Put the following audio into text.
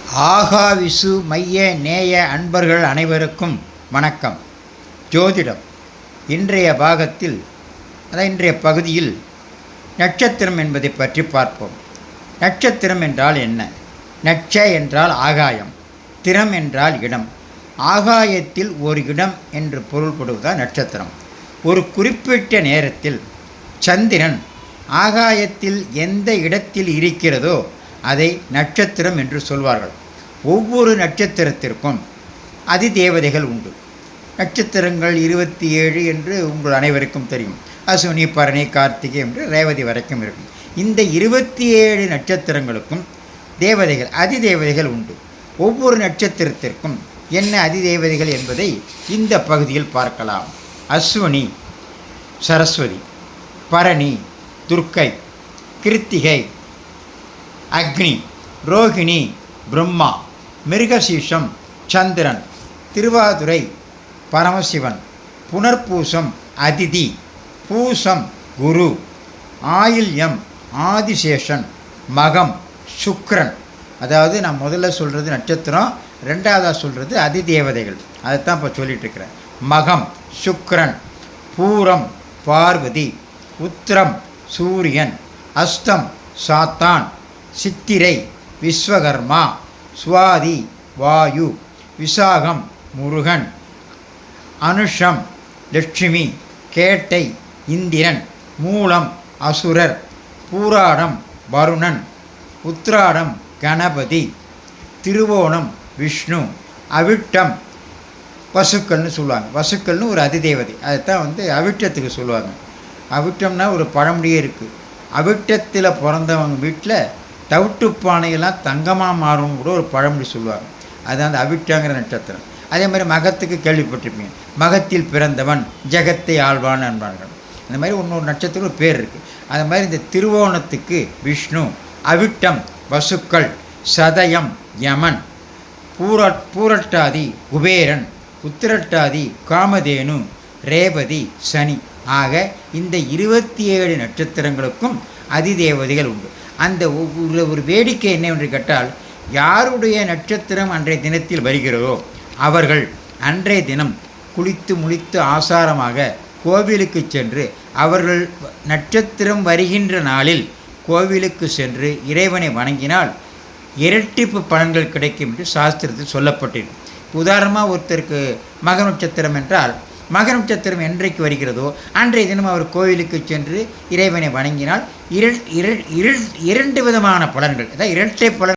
ஆகாவிசு மைய நேய அன்பர்கள் அனைவருக்கும் வணக்கம். ஜோதிடம் இன்றைய பாகத்தில் இன்றைய பகுதியில் நட்சத்திரம் என்பதை பற்றி பார்ப்போம். நட்சத்திரம் என்றால் என்ன? நட்ச என்றால் ஆகாயம், திறம் என்றால் இடம். ஆகாயத்தில் ஒரு இடம் என்று பொருள்படுவதுதான் நட்சத்திரம். ஒரு குறிப்பிட்ட நேரத்தில் சந்திரன் ஆகாயத்தில் எந்த இடத்தில் இருக்கிறதோ அதை நட்சத்திரம் என்று சொல்வார்கள். ஒவ்வொரு நட்சத்திரத்திற்கும் அதிதேவதைகள் உண்டு. நட்சத்திரங்கள் 27 என்று உங்கள் அனைவருக்கும் தெரியும். அசுவினி, பரணி, கார்த்திகை என்று ரேவதி வரைக்கும் இருக்கும். இந்த 27 நட்சத்திரங்களுக்கும் தேவதைகள், அதிதேவதைகள் உண்டு. ஒவ்வொரு நட்சத்திரத்திற்கும் என்ன அதிதேவதைகள் என்பதை இந்த பகுதியில் பார்க்கலாம். அஸ்வினி சரஸ்வதி, பரணி துர்க்கை, கிருத்திகை அக்னி, ரோகிணி பிரம்மா, மிருகசீஷம் சந்திரன், திருவாதுரை பரமசிவன், புனர்பூசம் அதிதி, பூசம் குரு, ஆயில்யம் ஆதிசேஷன், மகம் சுக்கிரன். அதாவது நான் முதல்ல சொல்கிறது நட்சத்திரம், ரெண்டாவதாக சொல்கிறது அதிதேவதைகள். அதைத்தான் இப்போ சொல்லிகிட்ருக்கிறேன். மகம் சுக்கிரன், பூரம் பார்வதி, உத்திரம் சூரியன், அஸ்தம் சாத்தான், சித்திரை விஸ்வகர்மா, சுவாதி வாயு, விசாகம் முருகன், அனுஷம் லட்சுமி, கேட்டை இந்திரன், மூலம் அசுரர், பூராடம் வருணன், உத்திராடம் கணபதி, திருவோணம் விஷ்ணு, அவிட்டம் வசுக்கள்னு சொல்லுவாங்க. வசுக்கள்னு ஒரு அதிதேவதை. அதைத்தான் அவிட்டத்துக்கு சொல்லுவாங்க. அவிட்டம்னா ஒரு பழமொழியே இருக்குது. அவிட்டத்தில் பிறந்தவங்க வீட்டில் தவிட்டுப்பானையெல்லாம் தங்கமாக மாறும் கூட ஒரு பழமொழி சொல்லுவாங்க. அது அந்த அவிட்டங்கிற நட்சத்திரம். அதே மாதிரி மகத்துக்கு கேள்விப்பட்டிருப்பீங்க. மகத்தில் பிறந்தவன் ஜெகத்தை ஆழ்வான் என்பார்கள். இந்த மாதிரி இன்னொரு நட்சத்திரம் ஒரு பேர் இருக்குது. அது மாதிரி இந்த திருவோணத்துக்கு விஷ்ணு, அவிட்டம் வசுக்கள், சதயம் யமன், பூரட்டாதி குபேரன், உத்திரட்டாதி காமதேனு, ரேவதி சனி. ஆக இந்த 27 நட்சத்திரங்களுக்கும் அதிதேவதைகள் உண்டு. அந்த ஒரு வேடிக்கை என்னவென்று கேட்டால், யாருடைய நட்சத்திரம் அன்றைய தினத்தில் வருகிறதோ அவர்கள் அன்றைய தினம் குளித்து முழித்து ஆசாரமாக கோவிலுக்கு சென்று, அவர்கள் நட்சத்திரம் வருகின்ற நாளில் கோவிலுக்கு சென்று இறைவனை வணங்கினால் இரட்டிப்பு பலன்கள் கிடைக்கும் என்று சாஸ்திரத்தில் சொல்லப்பட்டிருக்கும். உதாரணமாக ஒருத்தருக்கு மக நட்சத்திரம் என்றால், மக நட்சத்திரம் என்றைக்கு வருகிறதோ அன்றைய தினம் அவர் கோவிலுக்கு சென்று இறைவனை வணங்கினால் இரண்டு விதமான பலன்கள், அதாவது இரட்டை பலன்